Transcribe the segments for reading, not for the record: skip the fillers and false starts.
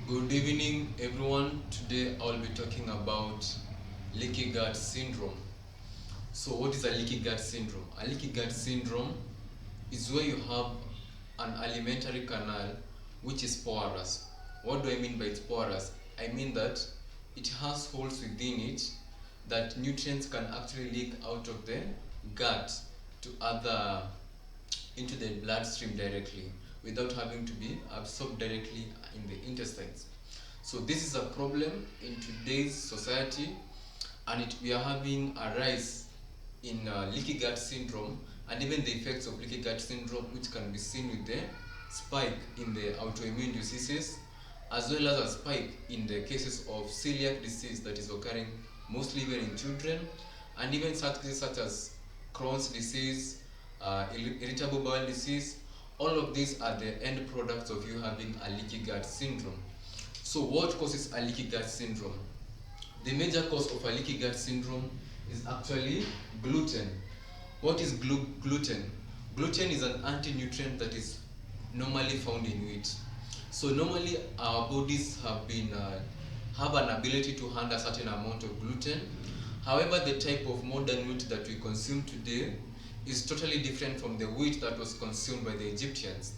Good evening, everyone. Today I will be talking about leaky gut syndrome. So, what is a leaky gut syndrome? A leaky gut syndrome is where you have an alimentary canal which is porous. What do I mean by it's porous? I mean that it has holes within it that nutrients can actually leak out of the gut to other into the bloodstream directly without having to be absorbed directly in the intestines. So this is a problem in today's society, and we are having a rise in leaky gut syndrome, and even the effects of leaky gut syndrome, which can be seen with the spike in the autoimmune diseases, as well as a spike in the cases of celiac disease that is occurring mostly even in children, and even such cases such as Crohn's disease, irritable bowel disease. All of these are the end products of you having a leaky gut syndrome. So what causes a leaky gut syndrome? The major cause of a leaky gut syndrome is actually gluten. What is gluten? Gluten is an anti-nutrient that is normally found in wheat. So normally our bodies have an ability to handle a certain amount of gluten. However, the type of modern wheat that we consume today is totally different from the wheat that was consumed by the Egyptians.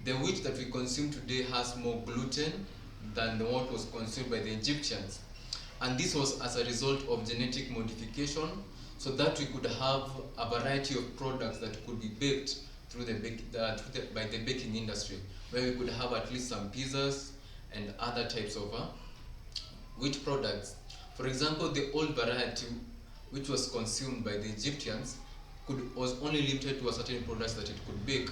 The wheat that we consume today has more gluten than the one was consumed by the Egyptians. And this was as a result of genetic modification, so that we could have a variety of products that could be baked by the baking industry, where we could have at least some pizzas and other types of wheat products. For example, the old variety which was consumed by the Egyptians was only limited to a certain products that it could bake,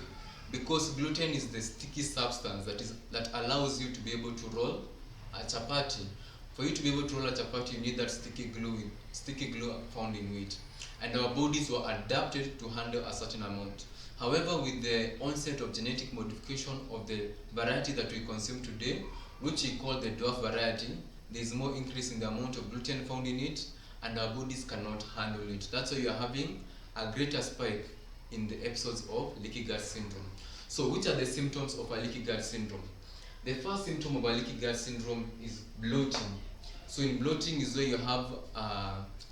because gluten is the sticky substance that allows you to be able to roll a chapati. For you to be able to roll a chapati, you need that sticky glue found in wheat, and our bodies were adapted to handle a certain amount. However, with the onset of genetic modification of the variety that we consume today, which we call the dwarf variety, there is more increase in the amount of gluten found in it, and our bodies cannot handle it. That's why you are having a greater spike in the episodes of leaky gut syndrome. So which are the symptoms of a leaky gut syndrome? The first symptom of a leaky gut syndrome is bloating. So in bloating is where you have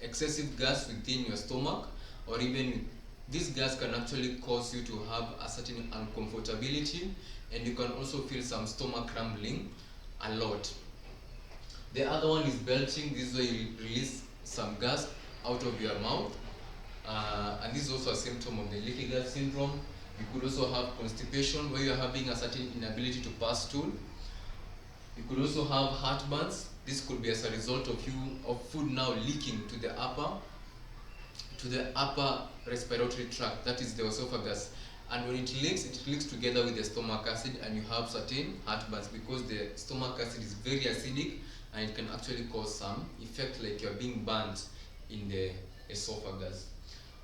excessive gas within your stomach, or even this gas can actually cause you to have a certain uncomfortability, and you can also feel some stomach crumbling a lot. The other one is belching. This is where you release some gas out of your mouth, and this is also a symptom of the leaky gut syndrome. You could also have constipation, where you are having a certain inability to pass stool. You could also have heartburns. This could be as a result of food now leaking to the upper respiratory tract, that is the esophagus. And when it leaks together with the stomach acid, and you have certain heartburns, because the stomach acid is very acidic, and it can actually cause some effect like you're being burnt in the esophagus.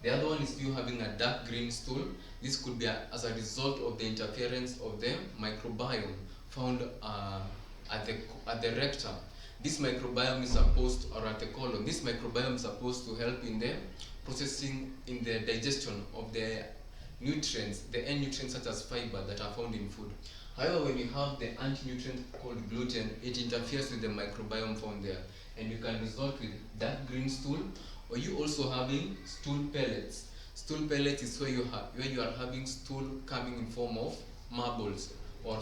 The other one is you having a dark green stool. This could be as a result of the interference of the microbiome found at the rectum. This microbiome is supposed, or at the colon, this microbiome is supposed to help in the processing, in the digestion of the nutrients, the end nutrients such as fiber that are found in food. However, when you have the anti-nutrient called gluten, it interferes with the microbiome found there, and you can result with dark green stool, or you also having stool pellets. Stool pellets is where you are having stool coming in form of marbles or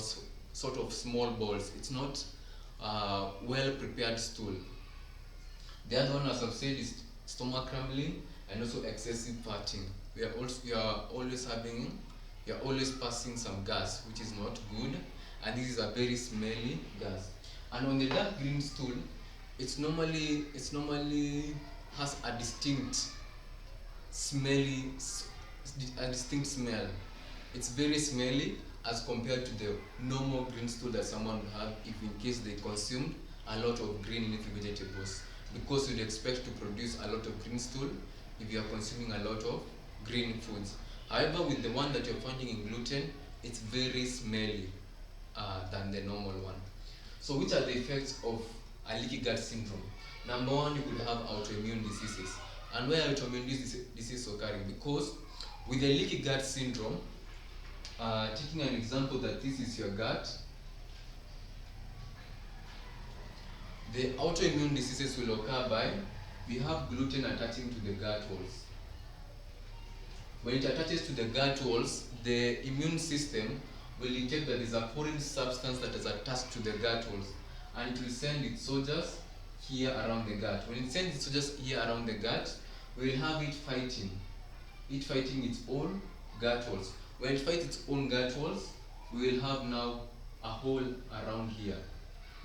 sort of small balls. It's not well prepared stool. The other one, as I've said, is stomach crumbling and also excessive farting. You are always passing some gas, which is not good, and this is a very smelly gas. And on the dark green stool, it's normally has a distinct smell. It's very smelly as compared to the normal green stool that someone would have if in case they consumed a lot of green leafy vegetables, because you'd expect to produce a lot of green stool if you are consuming a lot of green foods. However, with the one that you're finding in gluten, it's very smelly than the normal one. So which are the effects of a leaky gut syndrome? Number one, you could have autoimmune diseases. And where autoimmune disease occurring? Because with the leaky gut syndrome, taking an example that this is your gut, The autoimmune diseases will occur by, we have gluten attaching to the gut walls. When it attaches to the gut walls, the immune system will detect that there is a foreign substance that is attached to the gut walls, and it will send its soldiers here around the gut. When it sends its soldiers here around the gut, we will have it fighting its own gut walls. When it fights its own gut walls, we will have now a hole around here,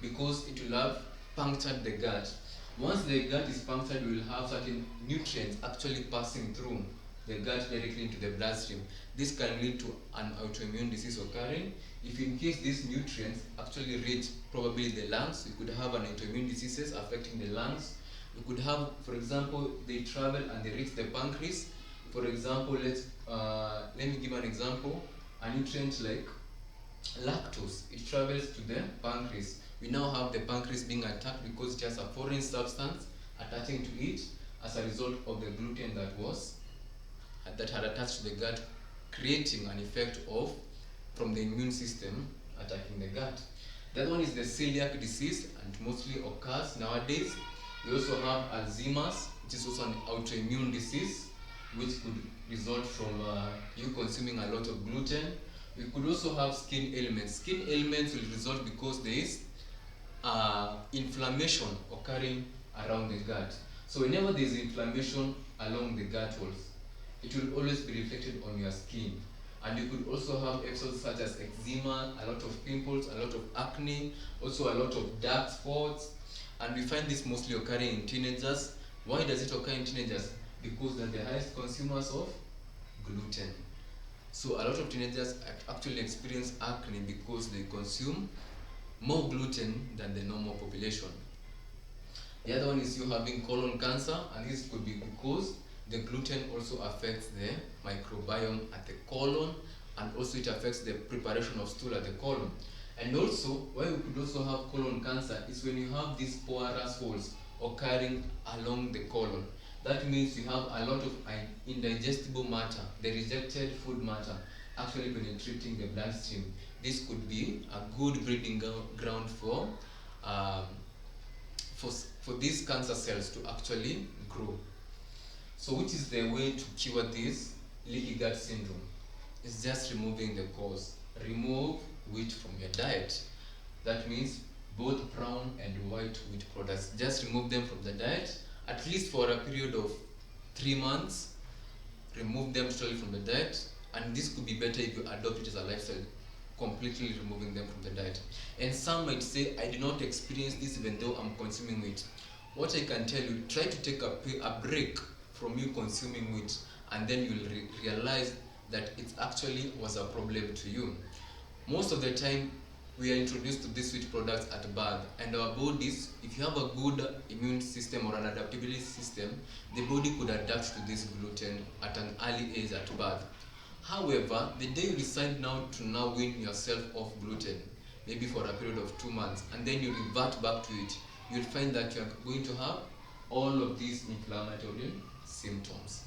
because it will have punctured the gut. Once the gut is punctured, we will have certain nutrients actually passing through the gut directly into the bloodstream. This can lead to an autoimmune disease occurring. If in case these nutrients actually reach probably the lungs, we could have an autoimmune diseases affecting the lungs. We could have, for example, they travel and they reach the pancreas. For example, let me give an example. A nutrient like lactose, it travels to the pancreas. We now have the pancreas being attacked because it has a foreign substance attaching to it as a result of the gluten that had attached to the gut, creating an effect of from the immune system attacking the gut. The other one is the celiac disease, and mostly occurs nowadays. We also have Alzheimer's, which is also an autoimmune disease, which could result from you consuming a lot of gluten. We could also have skin ailments. Skin ailments will result because there is inflammation occurring around the gut. So whenever there is inflammation along the gut walls, it will always be reflected on your skin. And you could also have episodes such as eczema, a lot of pimples, a lot of acne, also a lot of dark spots. And we find this mostly occurring in teenagers. Why does it occur in teenagers? Because they're the highest consumers of gluten. So a lot of teenagers actually experience acne because they consume more gluten than the normal population. The other one is you having colon cancer, and this could be because the gluten also affects the microbiome at the colon, and also it affects the preparation of stool at the colon. And also, why we could also have colon cancer is when you have these porous holes occurring along the colon. That means you have a lot of indigestible matter, the rejected food matter, actually penetrating the bloodstream. This could be a good breeding ground for these cancer cells to actually grow. So which is the way to cure this leaky gut syndrome? It's just removing the cause. Remove wheat from your diet. That means both brown and white wheat products. Just remove them from the diet, at least for a period of 3 months. Remove them totally from the diet, and this could be better if you adopt it as a lifestyle, completely removing them from the diet. And some might say, I do not experience this even though I'm consuming wheat. What I can tell you, try to take a break from you consuming wheat, and then you'll realize that it actually was a problem to you. Most of the time, we are introduced to these wheat products at birth, and our bodies, if you have a good immune system or an adaptability system, the body could adapt to this gluten at an early age at birth. However, the day you decide now to wean yourself off gluten, maybe for a period of 2 months, and then you revert back to it, you'll find that you're going to have all of these inflammatory symptoms.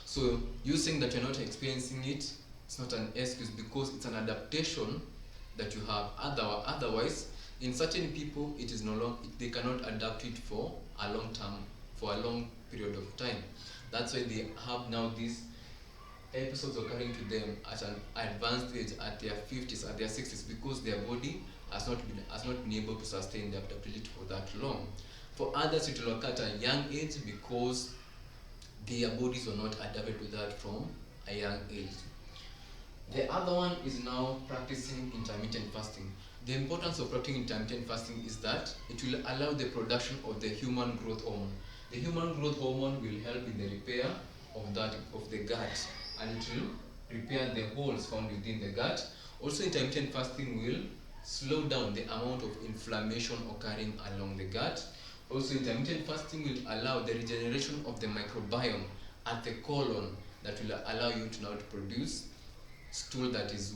So you saying that you're not experiencing it, it's not an excuse, because it's an adaptation that you have. Otherwise, in certain people, it is no longer, they cannot adapt it for a long period of time. That's why they have now these episodes occurring to them at an advanced age, at their 50s, at their 60s, because their body has not been able to sustain the adaptability for that long. For others, it will occur at a young age because their bodies were not adapted to that from a young age. The other one is now practicing intermittent fasting. The importance of practicing intermittent fasting is that it will allow the production of the human growth hormone. The human growth hormone will help in the repair of the gut, and it will repair the holes found within the gut. Also, intermittent fasting will slow down the amount of inflammation occurring along the gut. Also, intermittent fasting will allow the regeneration of the microbiome at the colon, that will allow you to now produce stool that is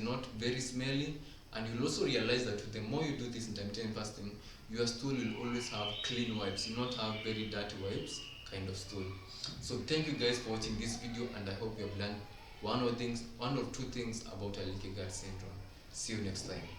not very smelly. And you'll also realize that the more you do this intermittent fasting, your stool will always have clean wipes. You will not have very dirty wipes kind of stool. So thank you guys for watching this video, and I hope you have learned one or two things about a leaky gut syndrome. See you next time.